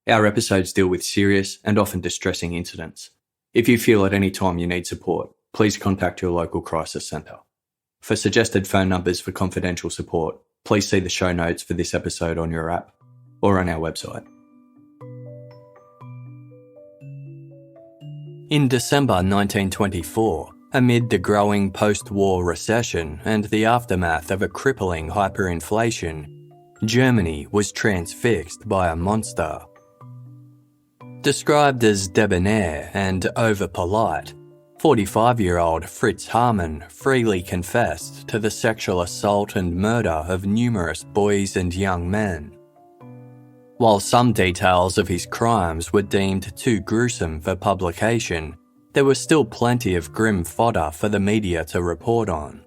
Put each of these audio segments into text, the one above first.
Our episodes deal with serious and often distressing incidents. If you feel at any time you need support, please contact your local crisis centre. For suggested phone numbers for confidential support, please see the show notes for this episode on your app or on our website. In December 1924, amid the growing post-war recession and the aftermath of a crippling hyperinflation, Germany was transfixed by a monster. Described as debonair and over-polite, 45-year-old Fritz Hamann freely confessed to the sexual assault and murder of numerous boys and young men. While some details of his crimes were deemed too gruesome for publication, there was still plenty of grim fodder for the media to report on.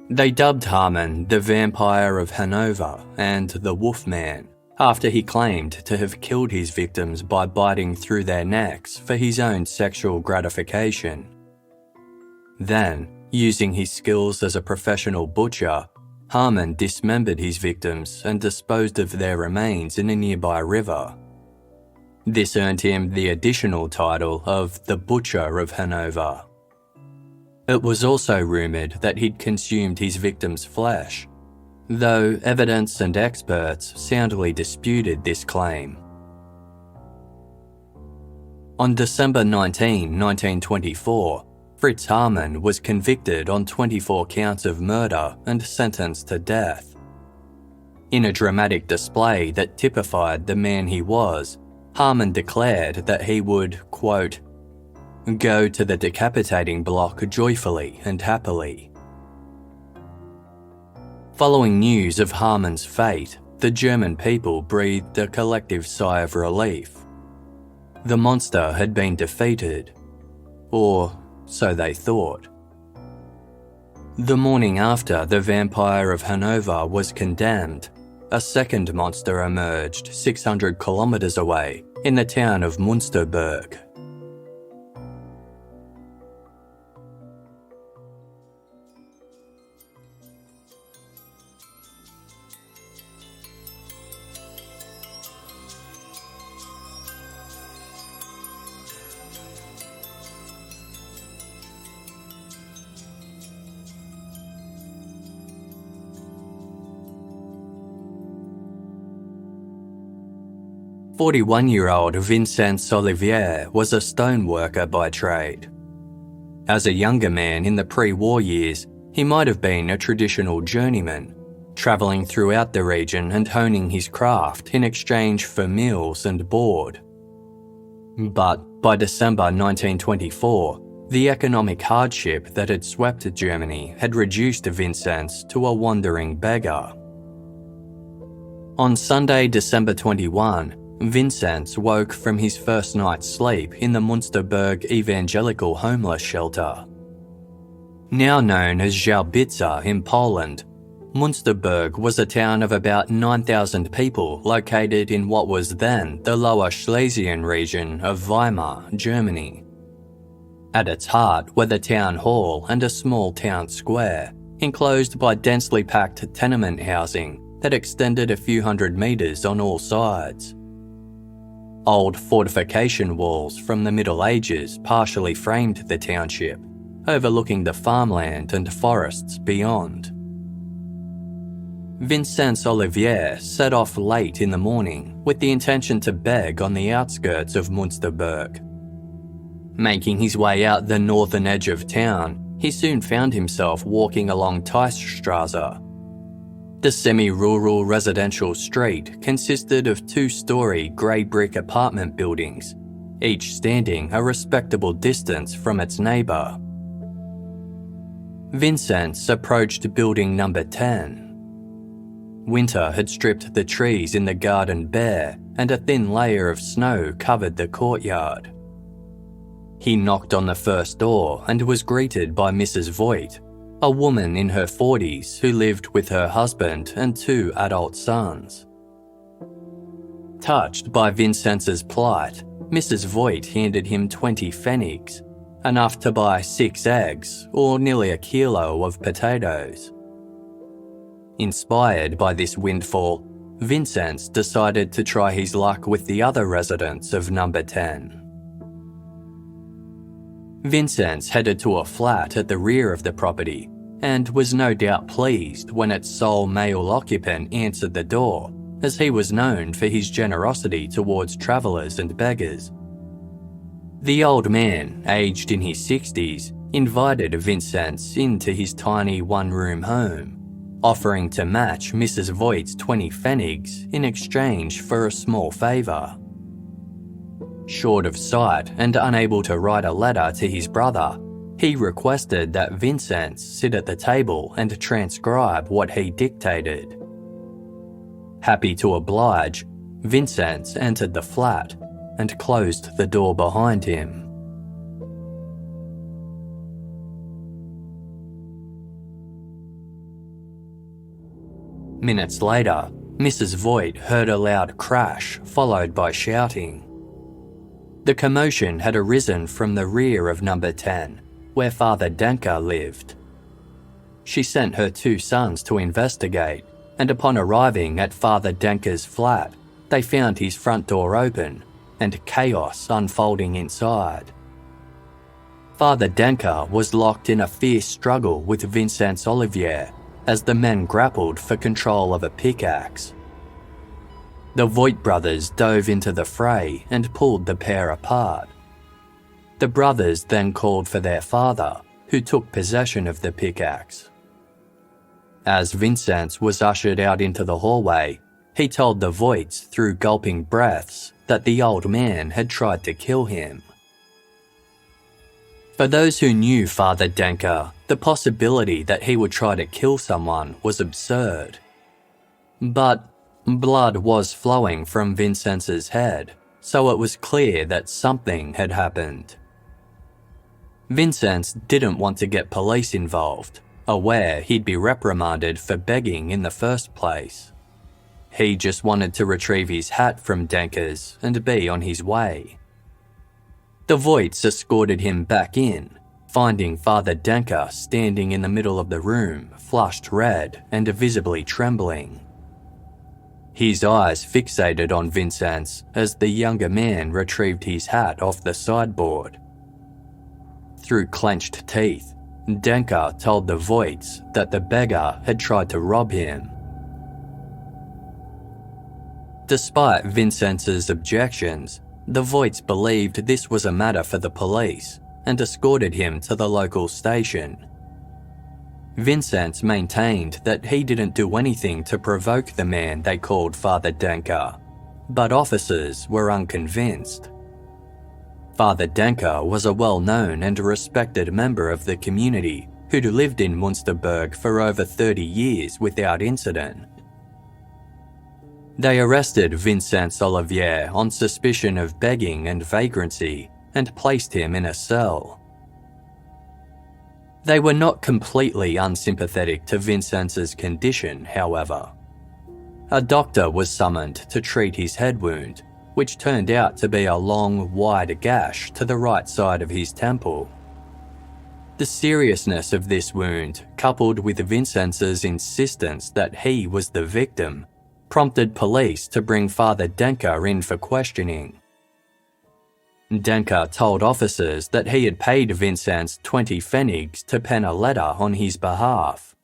They dubbed Hamann the Vampire of Hanover and the Wolfman, after he claimed to have killed his victims by biting through their necks for his own sexual gratification. Then, using his skills as a professional butcher, Hamann dismembered his victims and disposed of their remains in a nearby river. This earned him the additional title of the Butcher of Hanover. It was also rumoured that he'd consumed his victims' flesh, though evidence and experts soundly disputed this claim. On December 19, 1924, Fritz Hamann was convicted on 24 counts of murder and sentenced to death. In a dramatic display that typified the man he was, Hamann declared that he would, quote, "go to the decapitating block joyfully and happily." Following news of Hamann's fate, the German people breathed a collective sigh of relief. The monster had been defeated, or so they thought. The morning after the Vampire of Hanover was condemned, a second monster emerged 600 kilometres away in the town of Münsterberg. "41-year-old Vincenz Olivier was a stoneworker by trade. As a younger man in the pre-war years, he might have been a traditional journeyman, travelling throughout the region and honing his craft in exchange for meals and board. But by December 1924, the economic hardship that had swept Germany had reduced Vincenz to a wandering beggar. On Sunday, December 21, Vincenz woke from his first night's sleep in the Münsterberg Evangelical Homeless Shelter. Now known as Żałbica in Poland, Münsterberg was a town of about 9,000 people located in what was then the Lower Schlesian region of Weimar, Germany. At its heart were the town hall and a small town square, enclosed by densely packed tenement housing that extended a few hundred metres on all sides. Old fortification walls from the Middle Ages partially framed the township, overlooking the farmland and forests beyond. Vincenz Olivier set off late in the morning with the intention to beg on the outskirts of Münsterberg. Making his way out the northern edge of town, he soon found himself walking along Teichstrasse. The semi-rural residential street consisted of two-storey grey brick apartment buildings, each standing a respectable distance from its neighbour. Vincenz approached building number 10. Winter had stripped the trees in the garden bare, and a thin layer of snow covered the courtyard. He knocked on the first door and was greeted by Mrs. Voigt, a woman in her 40s who lived with her husband and two adult sons. Touched by Vincenz's plight, Mrs. Voigt handed him 20 pfennigs, enough to buy 6 eggs or nearly a kilo of potatoes. Inspired by this windfall, Vincenz decided to try his luck with the other residents of number 10. Vincenz headed to a flat at the rear of the property and was no doubt pleased when its sole male occupant answered the door, as he was known for his generosity towards travellers and beggars. The old man, aged in his 60s, invited Vincenz into his tiny one-room home, offering to match Mrs. Voigt's 20 pfennigs in exchange for a small favour. Short of sight and unable to write a letter to his brother, he requested that Vincenz sit at the table and transcribe what he dictated. Happy to oblige, Vincenz entered the flat and closed the door behind him. Minutes later, Mrs. Voigt heard a loud crash followed by shouting. The commotion had arisen from the rear of number 10, where Father Denke lived. She sent her 2 sons to investigate, and upon arriving at Father Denke's flat, they found his front door open and chaos unfolding inside. Father Denke was locked in a fierce struggle with Vincenz Olivier as the men grappled for control of a pickaxe. The Voigt brothers dove into the fray and pulled the pair apart. The brothers then called for their father, who took possession of the pickaxe. As Vincenz was ushered out into the hallway, he told the Voigts through gulping breaths that the old man had tried to kill him. For those who knew Father Denke, the possibility that he would try to kill someone was absurd. But blood was flowing from Vincenz's head, so it was clear that something had happened. Vincenz didn't want to get police involved, aware he'd be reprimanded for begging in the first place. He just wanted to retrieve his hat from Denke's and be on his way. The Voigts escorted him back in, finding Father Denke standing in the middle of the room, flushed red and visibly trembling. His eyes fixated on Vincenz as the younger man retrieved his hat off the sideboard. Through clenched teeth, Denke told the Voigts that the beggar had tried to rob him. Despite Vincenz's objections, the Voigts believed this was a matter for the police and escorted him to the local station. Vincenz maintained that he didn't do anything to provoke the man they called Father Denke, but officers were unconvinced. Father Denke was a well-known and respected member of the community who'd lived in Münsterberg for over 30 years without incident. They arrested Vincenz Olivier on suspicion of begging and vagrancy and placed him in a cell. They were not completely unsympathetic to Vincenz's condition, however. A doctor was summoned to treat his head wound, which turned out to be a long, wide gash to the right side of his temple. The seriousness of this wound, coupled with Vincenz's insistence that he was the victim, prompted police to bring Father Denke in for questioning. Denke told officers that he had paid Vincenz 20 pfennigs to pen a letter on his behalf.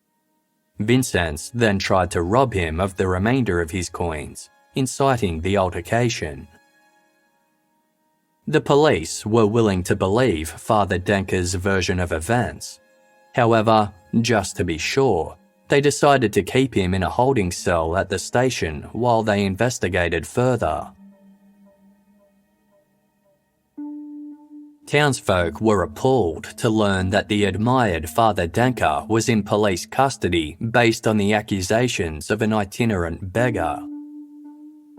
Vincenz then tried to rob him of the remainder of his coins, inciting the altercation. The police were willing to believe Father Denke's version of events. However, just to be sure, they decided to keep him in a holding cell at the station while they investigated further. Townsfolk were appalled to learn that the admired Father Denke was in police custody based on the accusations of an itinerant beggar.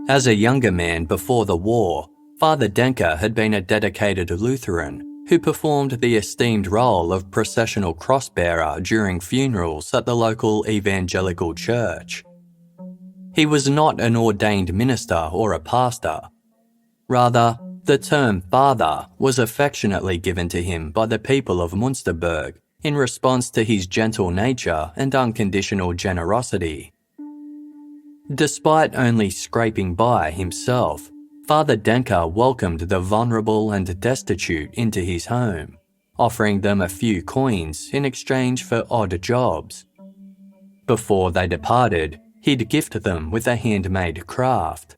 As a younger man before the war, Father Denke had been a dedicated Lutheran who performed the esteemed role of processional cross-bearer during funerals at the local evangelical church. He was not an ordained minister or a pastor. Rather, The term father was affectionately given to him by the people of Münsterberg in response to his gentle nature and unconditional generosity. Despite only scraping by himself, Father Denke welcomed the vulnerable and destitute into his home, offering them a few coins in exchange for odd jobs. Before they departed, he'd gift them with a handmade craft.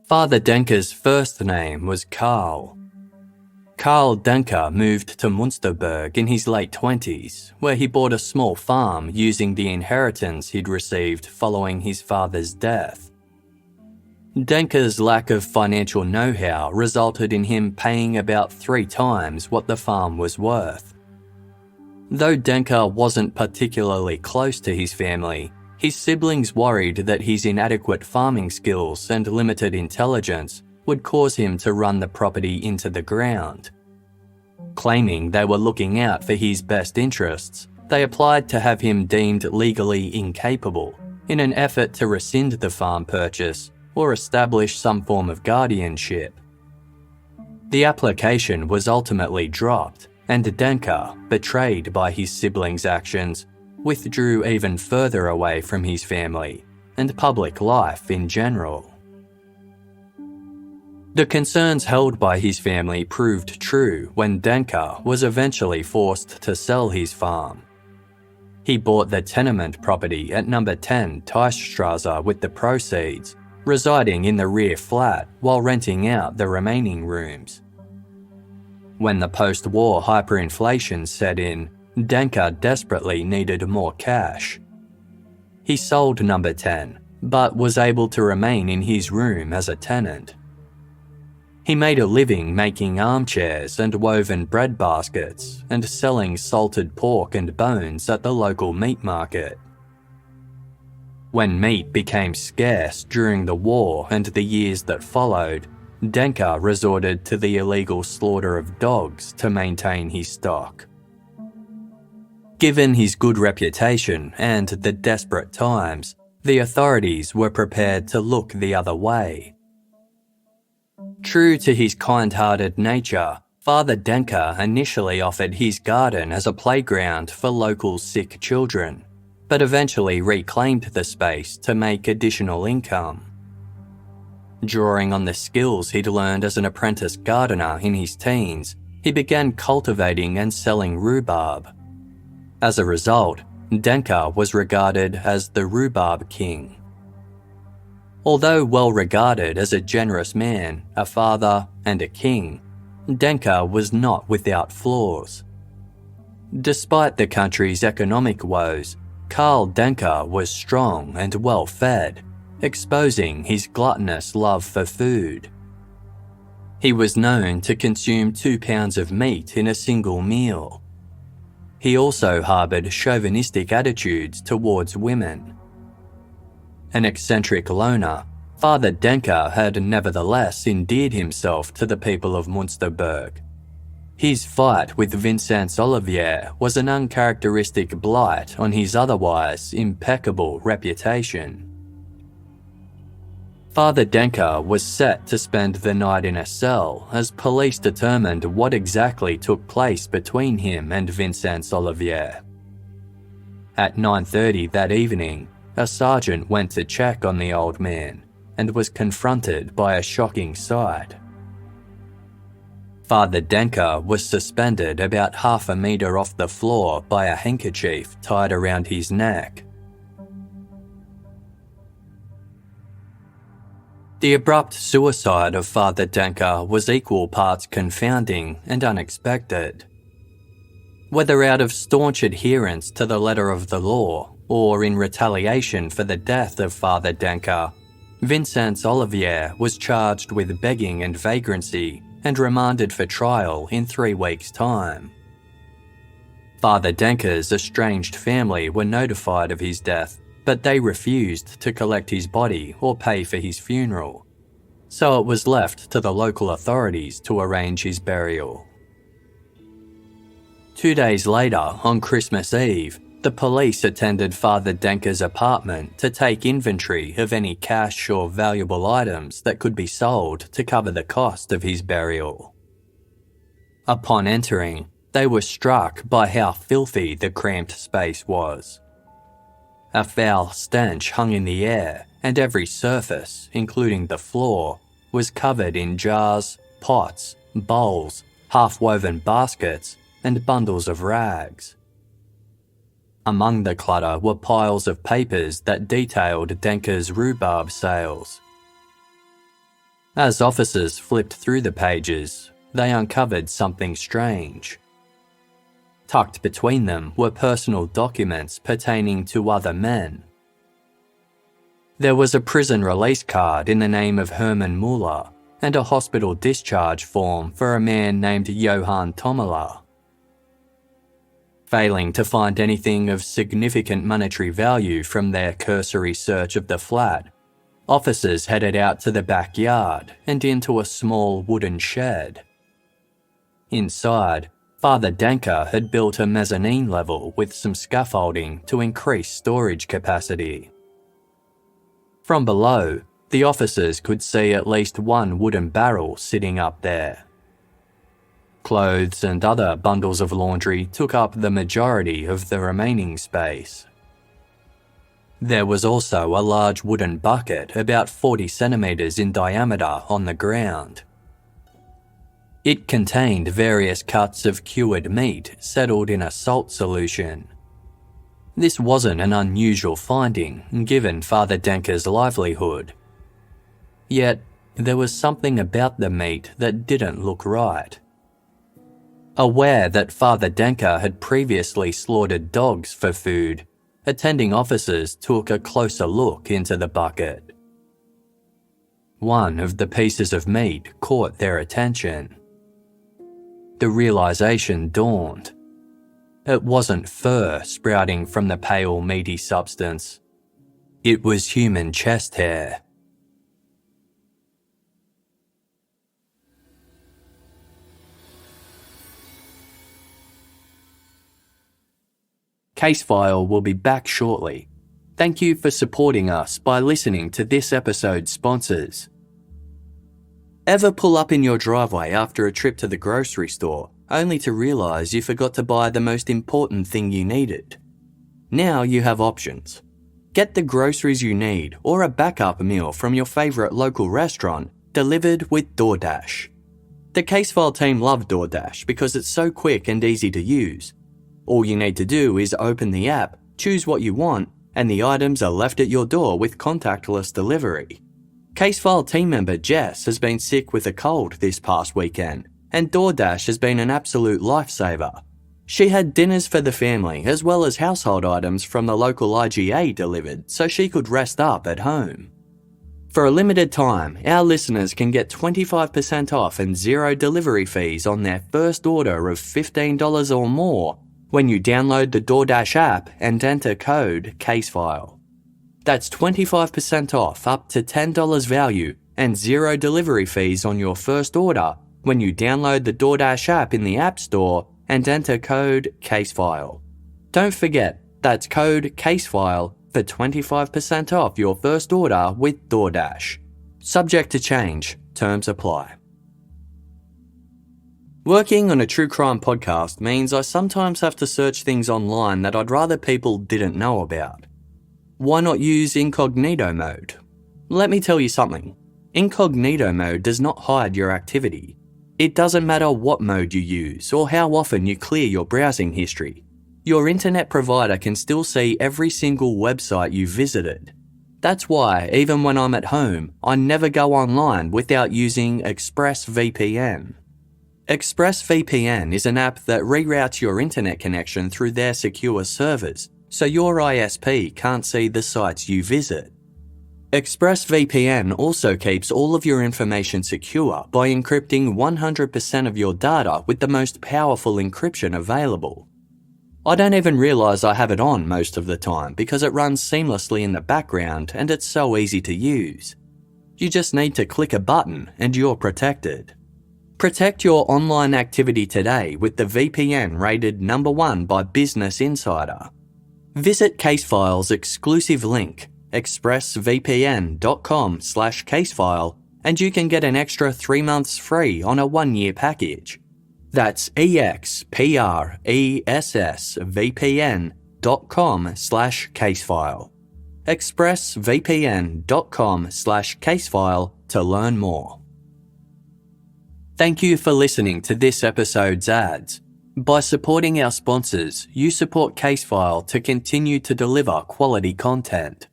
Father Denke's first name was Karl. Karl Denke moved to Münsterberg in his late 20s, where he bought a small farm using the inheritance he'd received following his father's death. Denke's lack of financial know-how resulted in him paying about 3 times what the farm was worth. Though Denke wasn't particularly close to his family, his siblings worried that his inadequate farming skills and limited intelligence would cause him to run the property into the ground. Claiming they were looking out for his best interests, they applied to have him deemed legally incapable in an effort to rescind the farm purchase or establish some form of guardianship. The application was ultimately dropped, and Denke, betrayed by his siblings' actions, withdrew even further away from his family and public life in general. The concerns held by his family proved true when Denke was eventually forced to sell his farm. He bought the tenement property at number 10 Teichstrasse with the proceeds, residing in the rear flat while renting out the remaining rooms. When the post-war hyperinflation set in, Denke desperately needed more cash. He sold number 10, but was able to remain in his room as a tenant. He made a living making armchairs and woven bread baskets and selling salted pork and bones at the local meat market. When meat became scarce during the war and the years that followed, Denke resorted to the illegal slaughter of dogs to maintain his stock. Given his good reputation and the desperate times, the authorities were prepared to look the other way. True to his kind-hearted nature, Father Denke initially offered his garden as a playground for local sick children, but eventually reclaimed the space to make additional income. Drawing on the skills he'd learned as an apprentice gardener in his teens, he began cultivating and selling rhubarb. As a result, Denke was regarded as the rhubarb king. Although well regarded as a generous man, a father, and a king, Denke was not without flaws. Despite the country's economic woes, Karl Denke was strong and well-fed, exposing his gluttonous love for food. He was known to consume 2 pounds of meat in a single meal. He also harbored chauvinistic attitudes towards women. An eccentric loner, Father Denke had nevertheless endeared himself to the people of Münsterberg. His fight with Vincenz Olivier was an uncharacteristic blight on his otherwise impeccable reputation. Father Denke was set to spend the night in a cell as police determined what exactly took place between him and Vincenz Olivier. At 9:30 that evening, a sergeant went to check on the old man and was confronted by a shocking sight. Father Denke was suspended about half a metre off the floor by a handkerchief tied around his neck. The abrupt suicide of Father Denke was equal parts confounding and unexpected. Whether out of staunch adherence to the letter of the law or in retaliation for the death of Father Denke, Vincenz Olivier was charged with begging and vagrancy and remanded for trial in 3 weeks' time. Father Denke's estranged family were notified of his death, but they refused to collect his body or pay for his funeral, so it was left to the local authorities to arrange his burial. 2 days later, on Christmas Eve, The police attended Father Denke's apartment to take inventory of any cash or valuable items that could be sold to cover the cost of his burial. Upon entering, they were struck by how filthy the cramped space was. A foul stench hung in the air, and every surface, including the floor, was covered in jars, pots, bowls, half-woven baskets, and bundles of rags. Among the clutter were piles of papers that detailed Denke's rhubarb sales. As officers flipped through the pages, they uncovered something strange. Tucked between them were personal documents pertaining to other men. There was a prison release card in the name of Herman Muller and a hospital discharge form for a man named Johann Tomala. Failing to find anything of significant monetary value from their cursory search of the flat, officers headed out to the backyard and into a small wooden shed. Inside, Father Denke had built a mezzanine level with some scaffolding to increase storage capacity. From below, the officers could see at least one wooden barrel sitting up there. Clothes and other bundles of laundry took up the majority of the remaining space. There was also a large wooden bucket about 40 centimetres in diameter on the ground. It contained various cuts of cured meat settled in a salt solution. This wasn't an unusual finding given Father Denke's livelihood. Yet, there was something about the meat that didn't look right. Aware that Father Denke had previously slaughtered dogs for food, attending officers took a closer look into the bucket. One of the pieces of meat caught their attention. The realization dawned. It wasn't fur sprouting from the pale, meaty substance. It was human chest hair. Casefile will be back shortly. Thank you for supporting us by listening to this episode's sponsors. Ever pull up in your driveway after a trip to the grocery store, only to realise you forgot to buy the most important thing you needed? Now you have options. Get the groceries you need or a backup meal from your favourite local restaurant delivered with DoorDash. The Casefile team love DoorDash because it's so quick and easy to use. All you need to do is open the app, choose what you want, and the items are left at your door with contactless delivery. Casefile team member Jess has been sick with a cold this past weekend, and DoorDash has been an absolute lifesaver. She had dinners for the family as well as household items from the local IGA delivered so she could rest up at home. For a limited time, our listeners can get 25% off and zero delivery fees on their first order of $15 or more when you download the DoorDash app and enter code CASEFILE. That's 25% off up to $10 value and zero delivery fees on your first order when you download the DoorDash app in the App Store and enter code CASEFILE. Don't forget, that's code CASEFILE for 25% off your first order with DoorDash. Subject to change, terms apply. Working on a true crime podcast means I sometimes have to search things online that I'd rather people didn't know about. Why not use incognito mode? Let me tell you something. Incognito mode does not hide your activity. It doesn't matter what mode you use or how often you clear your browsing history. Your internet provider can still see every single website you visited. That's why, even when I'm at home, I never go online without using ExpressVPN. ExpressVPN is an app that reroutes your internet connection through their secure servers, so your ISP can't see the sites you visit. ExpressVPN also keeps all of your information secure by encrypting 100% of your data with the most powerful encryption available. I don't even realise I have it on most of the time because it runs seamlessly in the background and it's so easy to use. You just need to click a button and you're protected. Protect your online activity today with the VPN rated #1 by Business Insider. Visit Casefile's exclusive link, expressvpn.com/casefile, and you can get an extra 3 months free on a 1-year package. That's expressvpn.com/casefile. expressvpn.com/casefile to learn more. Thank you for listening to this episode's ads. By supporting our sponsors, you support Casefile to continue to deliver quality content.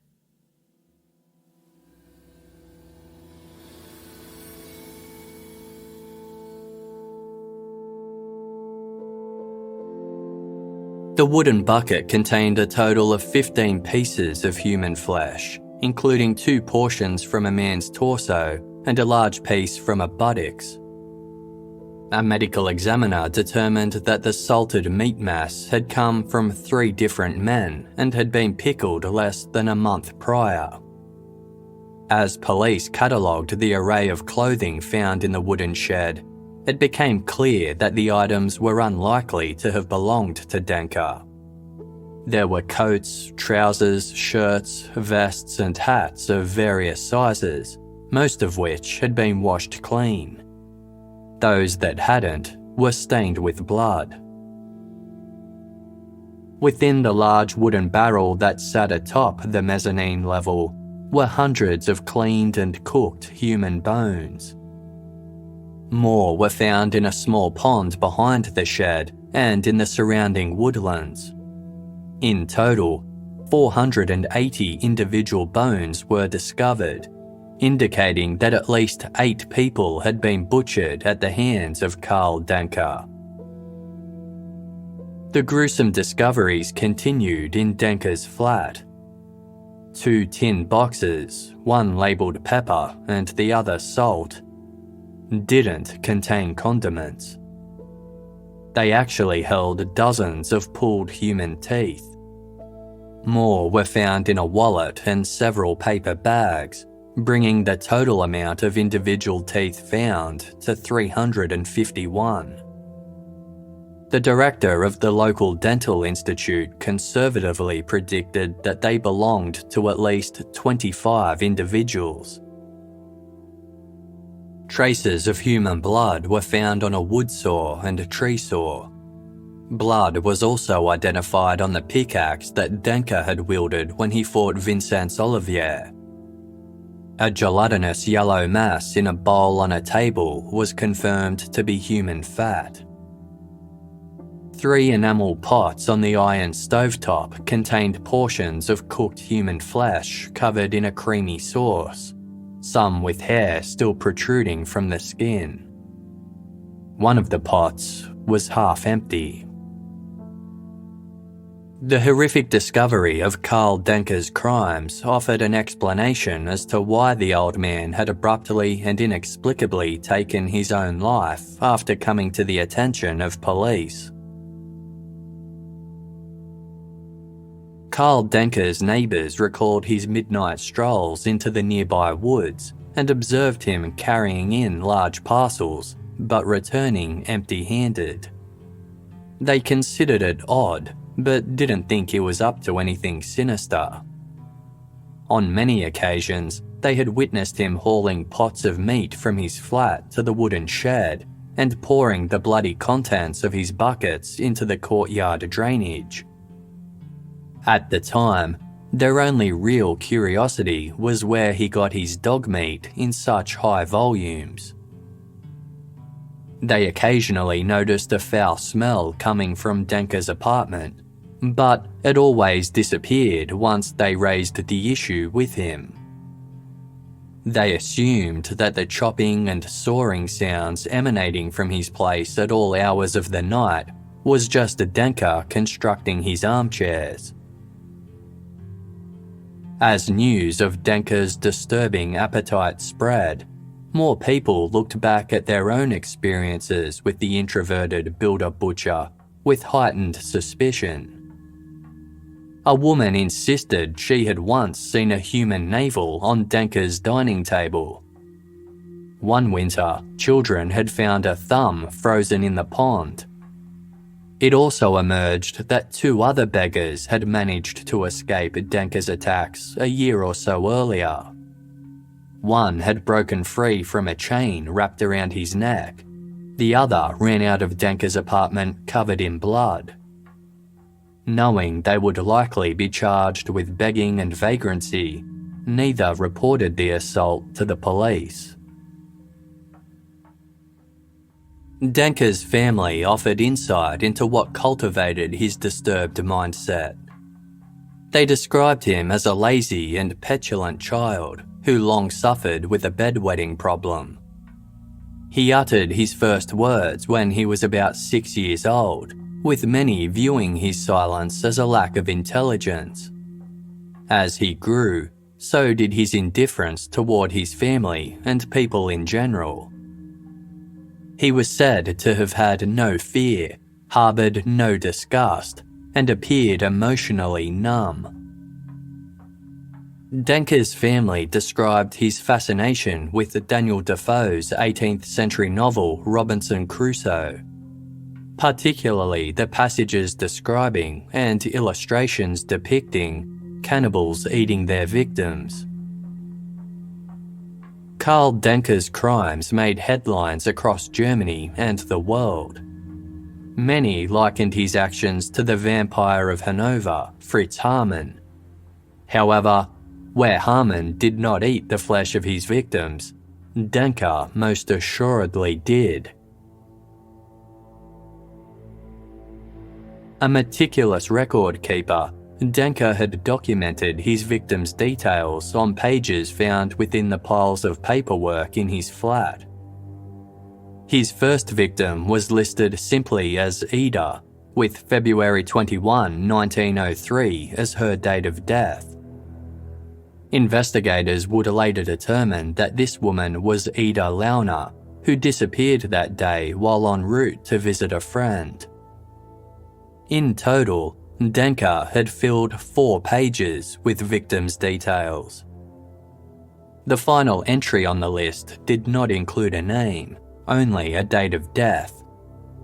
The wooden bucket contained a total of 15 pieces of human flesh, including 2 portions from a man's torso and a large piece from a buttocks. A medical examiner determined that the salted meat mass had come from 3 different men and had been pickled less than a month prior. As police catalogued the array of clothing found in the wooden shed, it became clear that the items were unlikely to have belonged to Denke. There were coats, trousers, shirts, vests and hats of various sizes, most of which had been washed clean. Those that hadn't were stained with blood. Within the large wooden barrel that sat atop the mezzanine level were hundreds of cleaned and cooked human bones. More were found in a small pond behind the shed and in the surrounding woodlands. In total, 480 individual bones were discovered, indicating that at least 8 people had been butchered at the hands of Karl Denke. The gruesome discoveries continued in Denke's flat. 2 tin boxes, one labelled pepper and the other salt, didn't contain condiments. They actually held dozens of pulled human teeth. More were found in a wallet and several paper bags, bringing the total amount of individual teeth found to 351. The director of the local dental institute conservatively predicted that they belonged to at least 25 individuals. Traces of human blood were found on a wood saw and a tree saw. Blood was also identified on the pickaxe that Denke had wielded when he fought Vincenz Olivier. A gelatinous yellow mass in a bowl on a table was confirmed to be human fat. 3 enamel pots on the iron stovetop contained portions of cooked human flesh covered in a creamy sauce, some with hair still protruding from the skin. One of the pots was half empty. The horrific discovery of Karl Denke's crimes offered an explanation as to why the old man had abruptly and inexplicably taken his own life after coming to the attention of police. Karl Denke's neighbours recalled his midnight strolls into the nearby woods and observed him carrying in large parcels, but returning empty-handed. They considered it odd, but didn't think he was up to anything sinister. On many occasions, they had witnessed him hauling pots of meat from his flat to the wooden shed and pouring the bloody contents of his buckets into the courtyard drainage. At the time, their only real curiosity was where he got his dog meat in such high volumes. They occasionally noticed a foul smell coming from Denke's apartment, but it always disappeared once they raised the issue with him. They assumed that the chopping and sawing sounds emanating from his place at all hours of the night was just Denke constructing his armchairs. As news of Denke's disturbing appetite spread, more people looked back at their own experiences with the introverted builder-butcher with heightened suspicion. A woman insisted she had once seen a human navel on Denke's dining table. One winter, children had found a thumb frozen in the pond. It also emerged that 2 other beggars had managed to escape Denke's attacks a year or so earlier. One had broken free from a chain wrapped around his neck. The other ran out of Denke's apartment covered in blood. Knowing they would likely be charged with begging and vagrancy, neither reported the assault to the police. Denke's family offered insight into what cultivated his disturbed mindset. They described him as a lazy and petulant child who long suffered with a bedwetting problem. He uttered his first words when he was about 6 years old, with many viewing his silence as a lack of intelligence. As he grew, so did his indifference toward his family and people in general. He was said to have had no fear, harbored no disgust, and appeared emotionally numb. Denke's family described his fascination with Daniel Defoe's 18th century novel Robinson Crusoe, particularly the passages describing and illustrations depicting cannibals eating their victims. Karl Denke's crimes made headlines across Germany and the world. Many likened his actions to the vampire of Hanover, Fritz Hamann. However, where Hamann did not eat the flesh of his victims, Denke most assuredly did. A meticulous record keeper, Denke had documented his victims' details on pages found within the piles of paperwork in his flat. His first victim was listed simply as Ida, with February 21, 1903 as her date of death. Investigators would later determine that this woman was Ida Launer, who disappeared that day while en route to visit a friend. In total, Denke had filled 4 pages with victims' details. The final entry on the list did not include a name, only a date of death,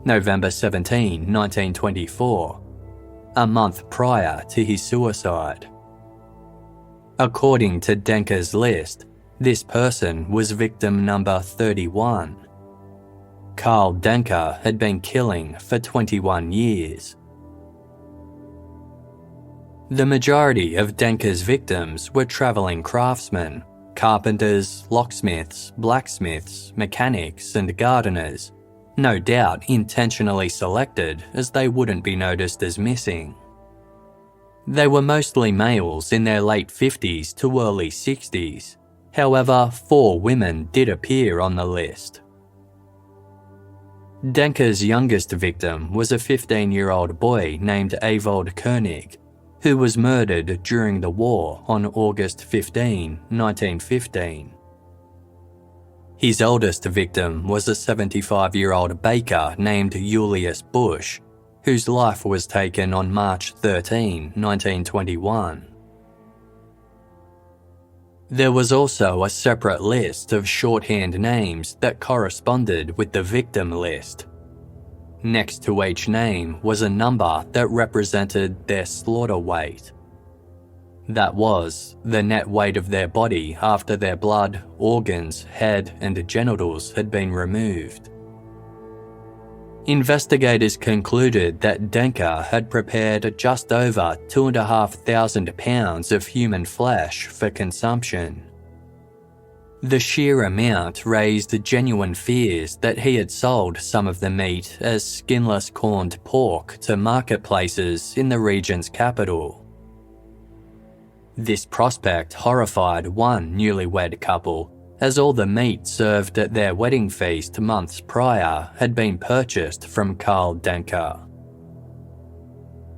November 17, 1924, a month prior to his suicide. According to Denke's list, this person was victim number 31. Karl Denke had been killing for 21 years. The majority of Denke's victims were travelling craftsmen, carpenters, locksmiths, blacksmiths, mechanics, and gardeners, no doubt intentionally selected as they wouldn't be noticed as missing. They were mostly males in their late 50s to early 60s, however 4 women did appear on the list. Denke's youngest victim was a 15-year-old boy named Avold Koenig, who was murdered during the war on August 15, 1915. His oldest victim was a 75-year-old baker named Julius Busch, whose life was taken on March 13, 1921. There was also a separate list of shorthand names that corresponded with the victim list. Next to each name was a number that represented their slaughter weight. That was the net weight of their body after their blood, organs, head, and genitals had been removed. Investigators concluded that Denke had prepared just over 2,500 pounds of human flesh for consumption. The sheer amount raised genuine fears that he had sold some of the meat as skinless corned pork to marketplaces in the region's capital. This prospect horrified one newlywed couple, as all the meat served at their wedding feast months prior had been purchased from Karl Denke.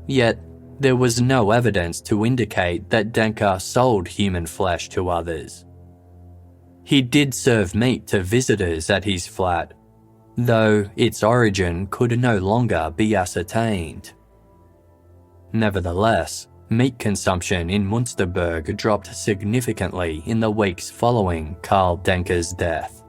Yet, there was no evidence to indicate that Denke sold human flesh to others. He did serve meat to visitors at his flat, though its origin could no longer be ascertained. Nevertheless, meat consumption in Münsterberg dropped significantly in the weeks following Karl Denke's death.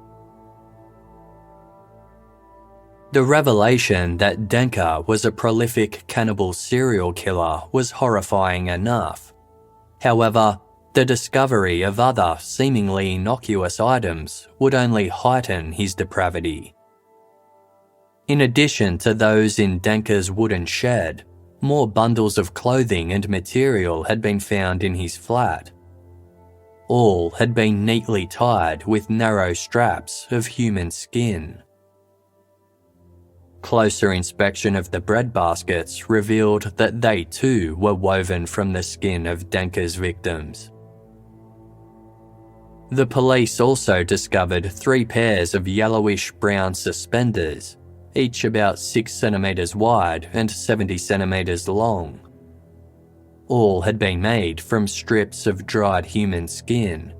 The revelation that Denke was a prolific cannibal serial killer was horrifying enough. However, the discovery of other seemingly innocuous items would only heighten his depravity. In addition to those in Denke's wooden shed, more bundles of clothing and material had been found in his flat. All had been neatly tied with narrow straps of human skin. Closer inspection of the breadbaskets revealed that they too were woven from the skin of Denke's victims. The police also discovered 3 pairs of yellowish-brown suspenders, each about 6 centimeters wide and 70 centimeters long. All had been made from strips of dried human skin.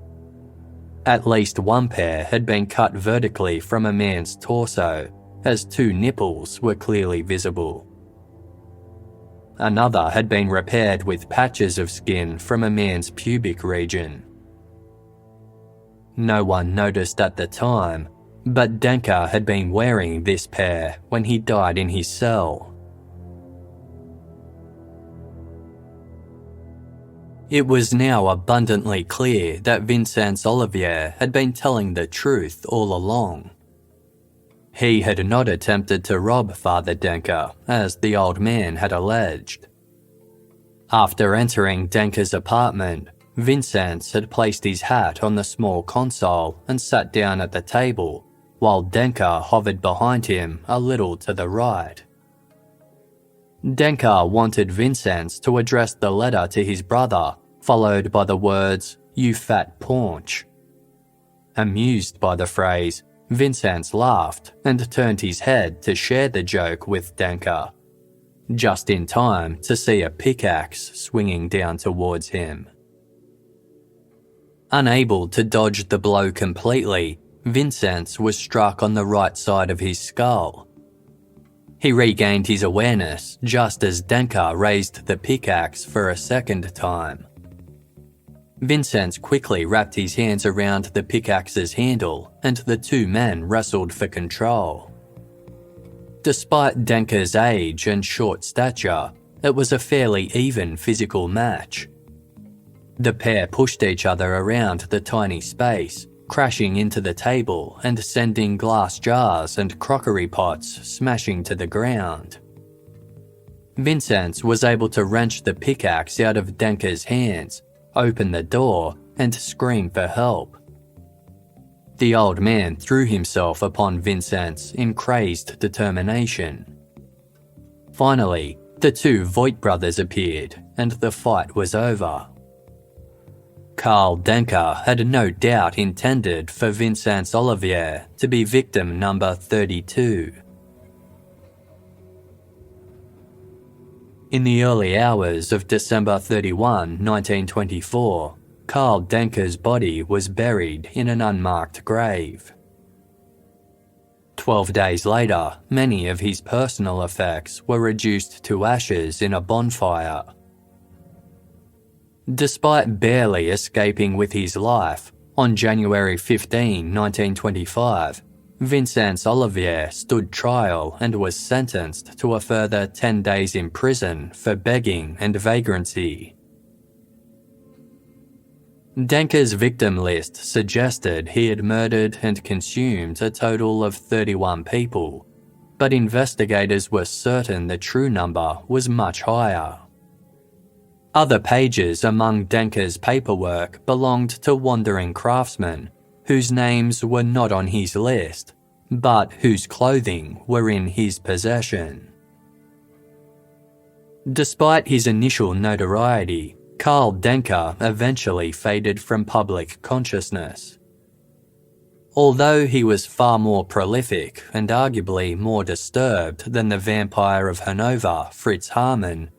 At least one pair had been cut vertically from a man's torso, as 2 nipples were clearly visible. Another had been repaired with patches of skin from a man's pubic region. No one noticed at the time, but Denke had been wearing this pair when he died in his cell. It was now abundantly clear that Vincenz Olivier had been telling the truth all along. He had not attempted to rob Father Denke, as the old man had alleged. After entering Denke's apartment, Vincenz had placed his hat on the small console and sat down at the table, while Denke hovered behind him a little to the right. Denke wanted Vincenz to address the letter to his brother, followed by the words, "You fat paunch." Amused by the phrase, Vincenz laughed and turned his head to share the joke with Denke, just in time to see a pickaxe swinging down towards him. Unable to dodge the blow completely, Vincenz was struck on the right side of his skull. He regained his awareness just as Denke raised the pickaxe for a second time. Vincenz quickly wrapped his hands around the pickaxe's handle and the 2 men wrestled for control. Despite Denke's age and short stature, it was a fairly even physical match. The pair pushed each other around the tiny space, crashing into the table and sending glass jars and crockery pots smashing to the ground. Vincenz was able to wrench the pickaxe out of Denke's hands, open the door, and scream for help. The old man threw himself upon Vincenz in crazed determination. Finally, the 2 Voigt brothers appeared, and the fight was over. Karl Denke had no doubt intended for Vincenz Olivier to be victim number 32. In the early hours of December 31, 1924, Karl Denke's body was buried in an unmarked grave. 12 days later, many of his personal effects were reduced to ashes in a bonfire. Despite barely escaping with his life, on January 15, 1925, Vincenz Olivier stood trial and was sentenced to a further 10 days in prison for begging and vagrancy. Denke's victim list suggested he had murdered and consumed a total of 31 people, but investigators were certain the true number was much higher. Other pages among Denke's paperwork belonged to wandering craftsmen, whose names were not on his list, but whose clothing were in his possession. Despite his initial notoriety, Karl Denke eventually faded from public consciousness. Although he was far more prolific and arguably more disturbed than the vampire of Hanover, Fritz Hamann,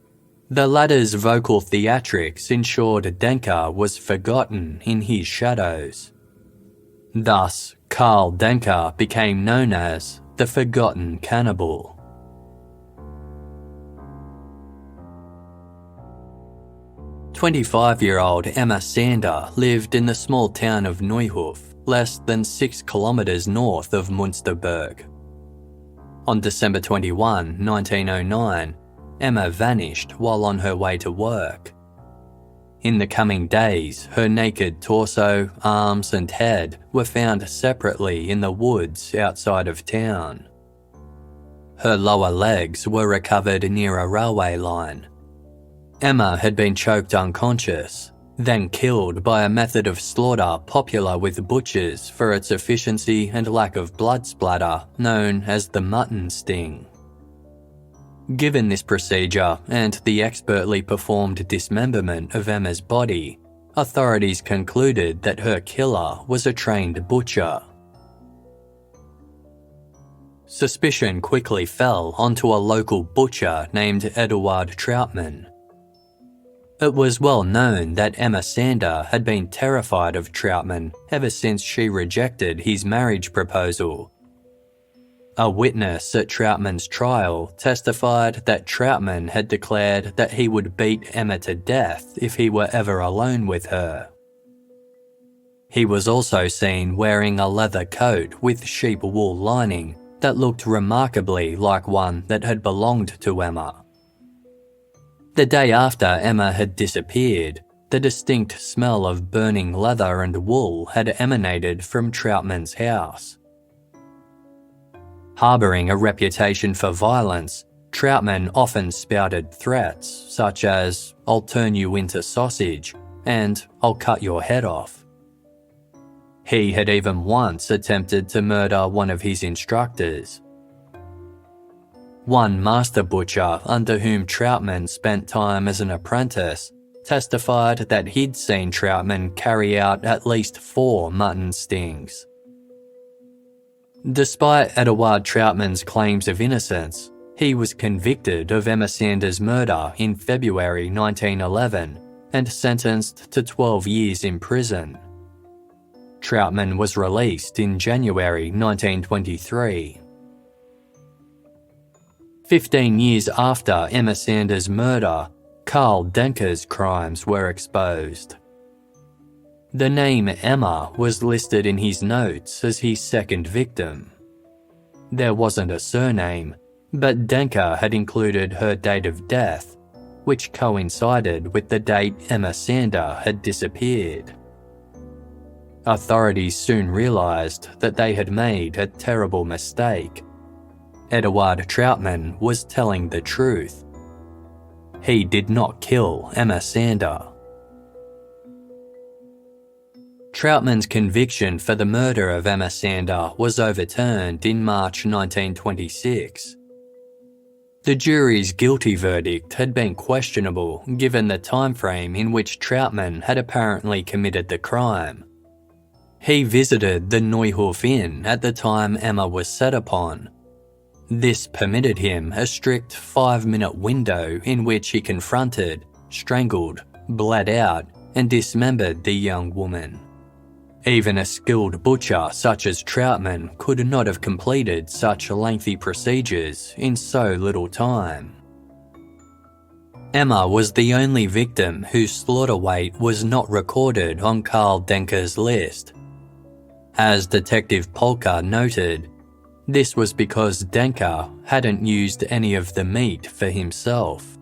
the latter's vocal theatrics ensured Denke was forgotten in his shadows. Thus, Karl Denke became known as the Forgotten Cannibal. "25-year-old Emma Sander lived in the small town of Neuhof, less than 6 kilometers north of Münsterberg. On December 21, 1909, Emma vanished while on her way to work. In the coming days, her naked torso, arms and head were found separately in the woods outside of town. Her lower legs were recovered near a railway line. Emma had been choked unconscious, then killed by a method of slaughter popular with butchers for its efficiency and lack of blood splatter, known as the mutton sting. Given this procedure and the expertly performed dismemberment of Emma's body, authorities concluded that her killer was a trained butcher. Suspicion quickly fell onto a local butcher named Eduard Trautmann. It was well known that Emma Sander had been terrified of Trautmann ever since she rejected his marriage proposal. A witness at Trautmann's trial testified that Trautmann had declared that he would beat Emma to death if he were ever alone with her. He was also seen wearing a leather coat with sheep wool lining that looked remarkably like one that had belonged to Emma. The day after Emma had disappeared, the distinct smell of burning leather and wool had emanated from Trautmann's house. Harbouring a reputation for violence, Trautmann often spouted threats such as, "I'll turn you into sausage," and "I'll cut your head off." He had even once attempted to murder one of his instructors. One master butcher under whom Trautmann spent time as an apprentice testified that he'd seen Trautmann carry out at least 4 mutton stings. Despite Eduard Trautmann's claims of innocence, he was convicted of Emma Sander's murder in February 1911 and sentenced to 12 years in prison. Trautmann was released in January 1923. 15 years after Emma Sander's murder, Karl Denke's crimes were exposed. The name Emma was listed in his notes as his second victim. There wasn't a surname, but Denke had included her date of death, which coincided with the date Emma Sander had disappeared. Authorities soon realised that they had made a terrible mistake. Eduard Trautmann was telling the truth. He did not kill Emma Sander. Trautmann's conviction for the murder of Emma Sander was overturned in March 1926. The jury's guilty verdict had been questionable given the timeframe in which Trautmann had apparently committed the crime. He visited the Neuhof Inn at the time Emma was set upon. This permitted him a strict 5-minute window in which he confronted, strangled, bled out, and dismembered the young woman. Even a skilled butcher such as Trautmann could not have completed such lengthy procedures in so little time. Emma was the only victim whose slaughter weight was not recorded on Karl Denke's list. As Detective Polka noted, this was because Denke hadn't used any of the meat for himself.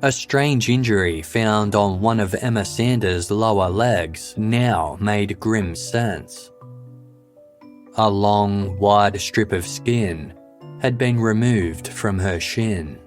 A strange injury found on one of Emma Sander's lower legs now made grim sense. A long, wide strip of skin had been removed from her shin.